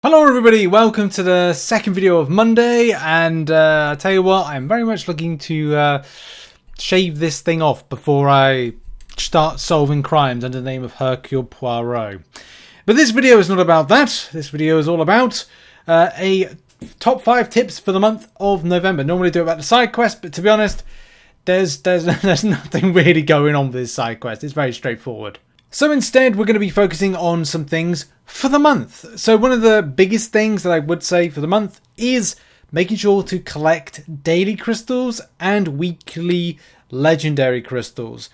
Hello everybody, welcome to the second video of Monday, and I tell you what, I'm very much looking to shave this thing off before I start solving crimes under the name of Hercule Poirot. But this video is not about that. This video is all about a top 5 tips for the month of November. Normally I do it about the side quest, but to be honest, there's nothing really going on with this side quest. It's very straightforward. So instead, we're going to be focusing on some things for the month. So one of the biggest things that I would say for the month is making sure to collect daily crystals and weekly legendary crystals.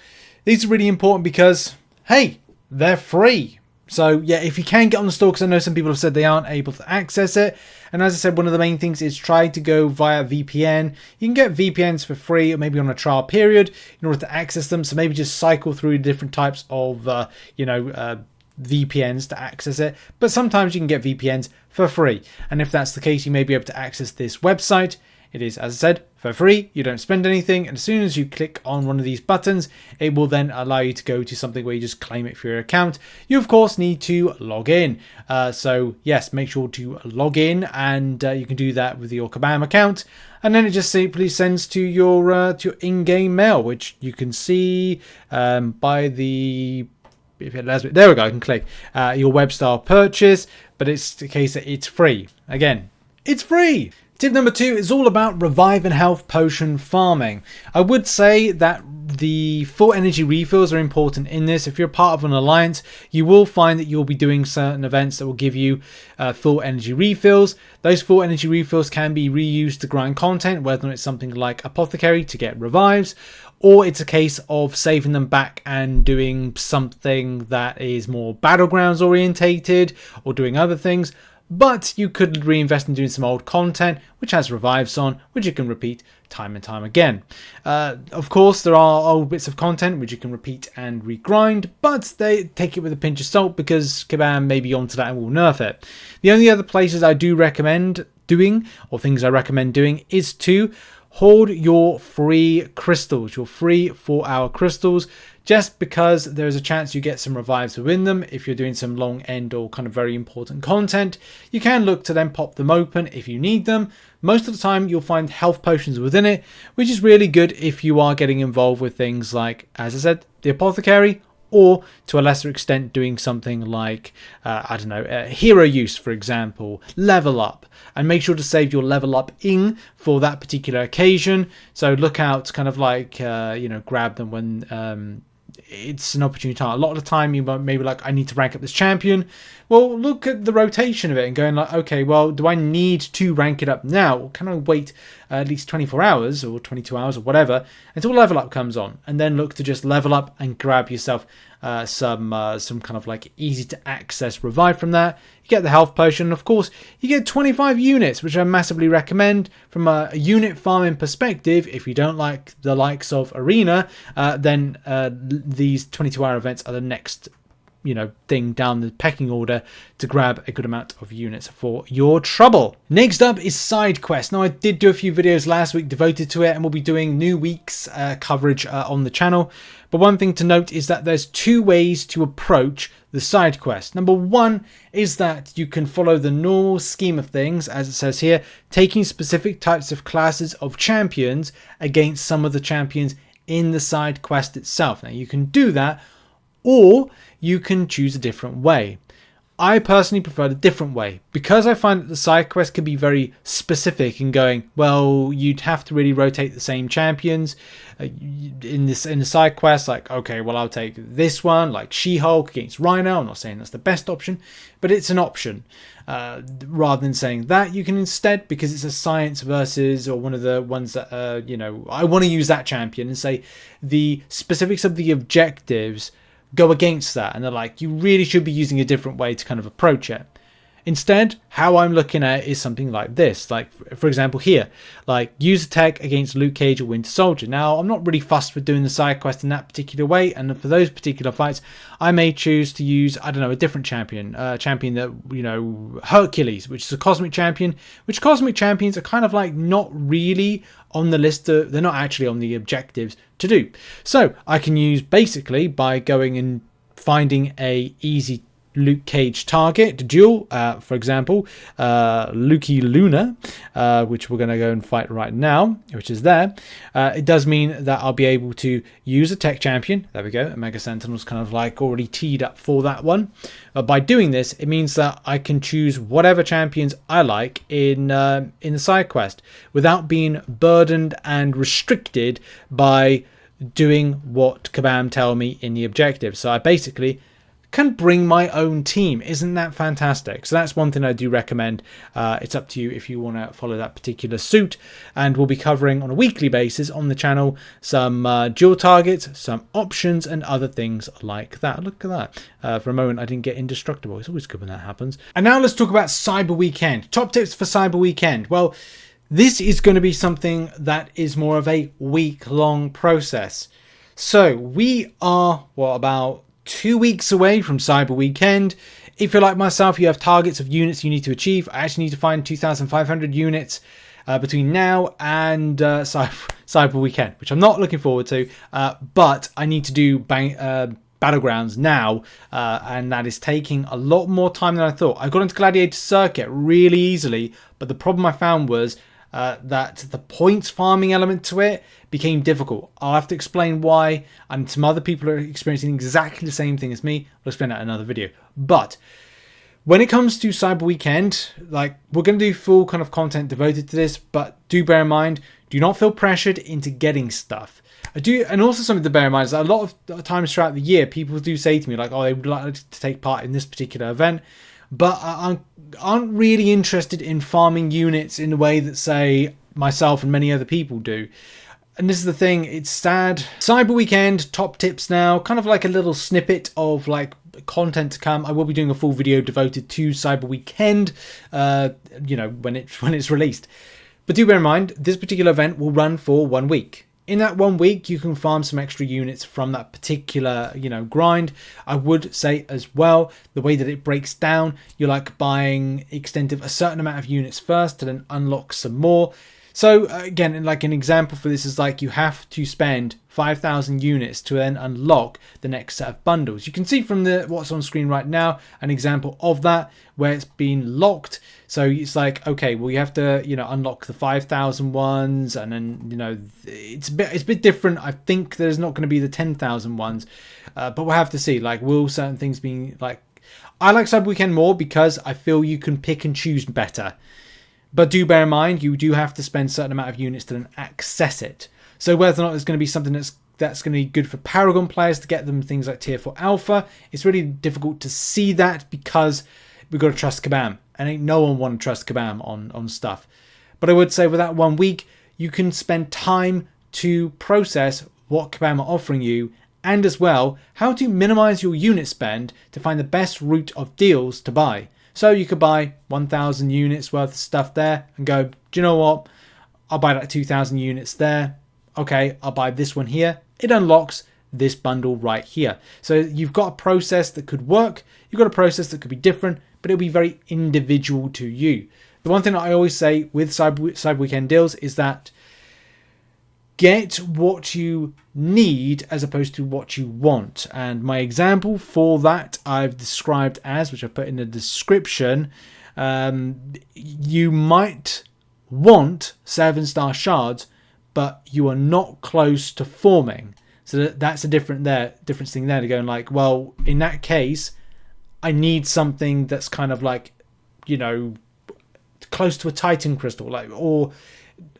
These are really important because, hey, they're free. So yeah, if you can get on the store, because I know some people have said they aren't able to access it. And as I said, one of the main things is try to go via VPN. You can get VPNs for free or maybe on a trial period in order to access them. So maybe just cycle through different types of, VPNs to access it. But sometimes you can get VPNs for free. And if that's the case, you may be able to access this website. It is, as I said, for free. You don't spend anything. And as soon as you click on one of these buttons, it will then allow you to go to something where you just claim it for your account. You, of course, need to log in. So, yes, make sure to log in. And you can do that with your Kabam account. And then it just simply sends to your in-game mail, which you can see by the... There we go, I can click your web style purchase. But it's the case that it's free. Again, it's free. Tip number 2 is all about revive and health potion farming. I would say that the full energy refills are important in this. If you're part of an alliance, you will find that you'll be doing certain events that will give you full energy refills. Those full energy refills can be reused to grind content, whether it's something like Apothecary to get revives, or it's a case of saving them back and doing something that is more battlegrounds orientated or doing other things. But you could reinvest in doing some old content, which has revives on, which you can repeat time and time again. Of course, there are old bits of content which you can repeat and regrind, but they take it with a pinch of salt because Kabam may be onto that and will nerf it. The only other places I do recommend doing, or things I recommend doing, is to hoard your free crystals, your free 4-hour crystals, just because there's a chance you get some revives within them. If you're doing some long end or kind of very important content, you can look to then pop them open if you need them. Most of the time you'll find health potions within it, which is really good if you are getting involved with things like, as I said, the Apothecary, or to a lesser extent doing something like, hero use, for example, level up. And make sure to save your level up ing for that particular occasion. So look out, kind of like, grab them when it's an opportunity time. A lot of the time you might maybe like, I need to rank up this champion. Well, look at the rotation of it and going like, okay, well, do I need to rank it up now? Or can I wait at least 24 hours or 22 hours or whatever until level up comes on? And then look to just level up and grab yourself some kind of like easy to access revive from that. You get the health potion, and of course you get 25 units, which I massively recommend from a unit farming perspective. If you don't like the likes of Arena, then these 22-hour events are the next thing down the pecking order to grab a good amount of units for your trouble. Next up is side quest. Now, I did do a few videos last week devoted to it, and we'll be doing new week's coverage on the channel. But one thing to note is that there's 2 ways to approach the side quest. Number 1 is that you can follow the normal scheme of things, as it says here, taking specific types of classes of champions against some of the champions in the side quest itself. Now, you can do that, or you can choose a different way. I personally prefer the different way because I find that the side quest can be very specific in going, well, you'd have to really rotate the same champions in the side quest. Like, okay, well, I'll take this one, like She-Hulk against Rhino. I'm not saying that's the best option, but it's an option. Rather than saying that, you can instead, because it's a science versus, or one of the ones that, I want to use that champion, and say the specifics of the objectives go against that, and they're like, you really should be using a different way to kind of approach it. Instead, how I'm looking at it is something like this. Like, for example, here, like use attack against Luke Cage or Winter Soldier. Now, I'm not really fussed with doing the side quest in that particular way, and for those particular fights, I may choose to use, a different champion, champion that, Hercules, which is a cosmic champion, which cosmic champions are kind of like not really on the list, they're not actually on the objectives to do. So I can use basically by going and finding a easy Luke Cage target duel, for example, Lukey Luna, which we're going to go and fight right now, which is there. It does mean that I'll be able to use a tech champion. There we go. A Mega Sentinel's kind of like already teed up for that one. By doing this, it means that I can choose whatever champions I like in the side quest without being burdened and restricted by doing what kabam tell me in the objective. So I basically can bring my own team. Isn't that fantastic? So that's one thing I do recommend. It's up to you if you want to follow that particular suit, and we'll be covering on a weekly basis on the channel some dual targets, some options, and other things like that. Look at that. For a moment I didn't get indestructible. It's always good when that happens. And now let's talk about Cyber Weekend. Top tips for Cyber Weekend. Well, this is going to be something that is more of a week-long process. So we are, well, about 2 weeks away from Cyber Weekend. If you're like myself, you have targets of units you need to achieve. I actually need to find 2,500 units between now and Cyber Weekend, which I'm not looking forward to, but I need to do Battlegrounds now, and that is taking a lot more time than I thought. I got into Gladiator Circuit really easily, but the problem I found was that the points farming element to it became difficult. I'll have to explain why, and some other people are experiencing exactly the same thing as me. I'll explain that in another video. But when it comes to Cyber Weekend, like, we're going to do full kind of content devoted to this, but do bear in mind, do not feel pressured into getting stuff. I do, and also something to bear in mind is that a lot of times throughout the year, people do say to me like, oh, they would like to take part in this particular event, but aren't really interested in farming units in the way that, say, myself and many other people do. And this is the thing, it's sad. Cyber Weekend, top tips now, kind of like a little snippet of like content to come. I will be doing a full video devoted to Cyber Weekend, you know, when it's released. But do bear in mind, this particular event will run for 1 week. In that 1 week, you can farm some extra units from that particular, you know, grind. I would say as well, the way that it breaks down, you're like buying extensive a certain amount of units first to then unlock some more. So again, like an example for this is like you have to spend 5,000 units to then unlock the next set of bundles. You can see from the what's on screen right now an example of that where it's been locked. So it's like, okay, well, you have to, you know, unlock the 5,000 ones, and then, you know, it's a bit different. I think there's not going to be the 10,000 ones, but we'll have to see. Like, will certain things be like? I like Cyber Weekend more because I feel you can pick and choose better. But do bear in mind, you do have to spend a certain amount of units to then access it. So whether or not there's going to be something that's going to be good for Paragon players to get them things like Tier 4 Alpha, it's really difficult to see that because we've got to trust kabam. And ain't no one want to trust kabam on stuff. But I would say with that 1 week, you can spend time to process what kabam are offering you, and as well, how to minimize your unit spend to find the best route of deals to buy. So you could buy 1,000 units worth of stuff there and go, do you know what? I'll buy that 2,000 units there. Okay, I'll buy this one here. It unlocks this bundle right here. So you've got a process that could work. You've got a process that could be different, but it'll be very individual to you. The one thing that I always say with Cyber Weekend deals is that get what you need as opposed to what you want. And my example for that I've described as, which I put in the description, you might want 7-star shards, but you are not close to forming. So that's a difference thing there to going like, well, in that case, I need something that's kind of like, you know, close to a Titan crystal, like, or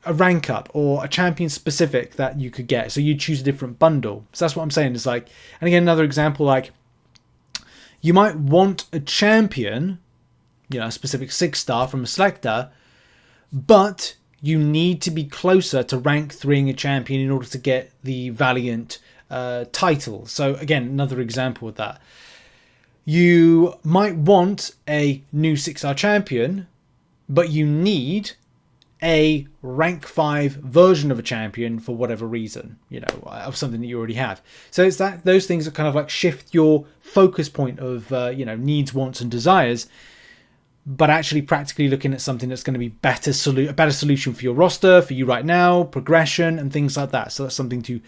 a rank up or a champion specific that you could get. So you choose a different bundle. So that's what I'm saying. It's like, and again, another example, like you might want a champion, you know, a specific 6-star from a selector, but you need to be closer to rank 3ing a champion in order to get the Valiant title. So again, another example of that. You might want a new 6-star champion, but you need a rank 5 version of a champion for whatever reason, you know, of something that you already have. So it's that those things that kind of like shift your focus point of, you know, needs, wants and desires, but actually practically looking at something that's going to be a better solution for your roster, for you right now, progression and things like that. So that's something to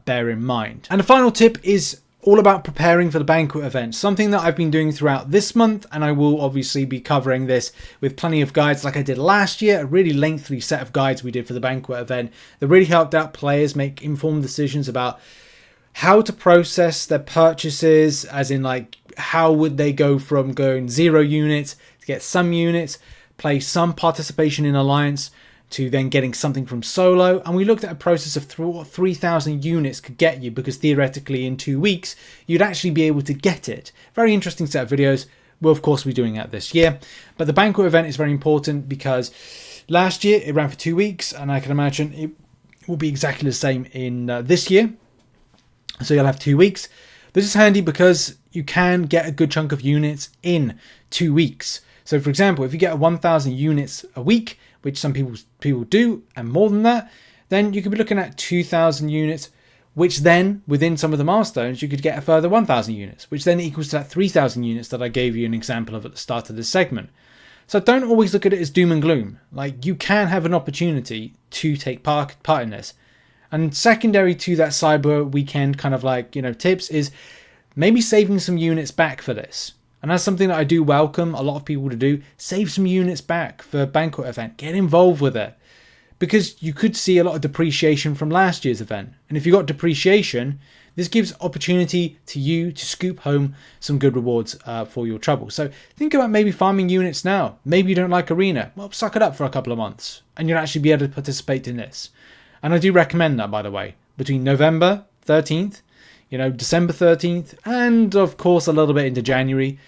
bear in mind. And the final tip is all about preparing for the Banquet event, something that I've been doing throughout this month, and I will obviously be covering this with plenty of guides like I did last year, a really lengthy set of guides we did for the Banquet event that really helped out players make informed decisions about how to process their purchases, as in like how would they go from going 0 units to get some units, play some participation in Alliance, to then getting something from solo. And we looked at a process of 3,000 units could get you, because theoretically in 2 weeks you'd actually be able to get it. Very interesting set of videos. We'll of course be doing that this year, but the Banquet event is very important because last year it ran for 2 weeks, and I can imagine it will be exactly the same in this year. So you'll have 2 weeks. This is handy because you can get a good chunk of units in 2 weeks. So for example, if you get 1,000 units a week, which some people do, and more than that, then you could be looking at 2,000 units, which then within some of the milestones you could get a further 1,000 units, which then equals to that 3,000 units that I gave you an example of at the start of this segment. So don't always look at it as doom and gloom. Like, you can have an opportunity to take part in this. And secondary to that Cyber Weekend kind of like, tips is maybe saving some units back for this. And that's something that I do welcome a lot of people to do. Save some units back for Banquet event. Get involved with it. Because you could see a lot of depreciation from last year's event. And if you got depreciation, this gives opportunity to you to scoop home some good rewards for your trouble. So think about maybe farming units now. Maybe you don't like Arena. Well, suck it up for a couple of months and you'll actually be able to participate in this. And I do recommend that, by the way, between November 13th, December 13th, and of course a little bit into January.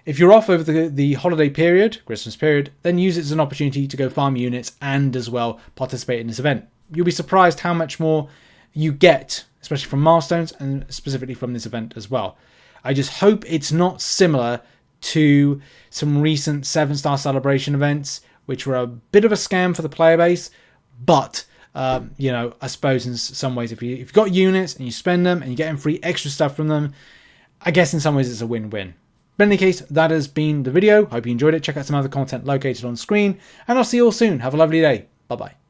If you're off over the holiday period, Christmas period, then use it as an opportunity to go farm units and as well participate in this event. You'll be surprised how much more you get, especially from milestones and specifically from this event as well. I just hope it's not similar to some recent 7-star celebration events, which were a bit of a scam for the player base, but I suppose in some ways, if you've got units and you spend them and you're getting free extra stuff from them, I guess in some ways it's a win-win. But in any case, that has been the video. Hope you enjoyed it. Check out some other content located on screen, and I'll see you all soon. Have a lovely day. Bye-bye.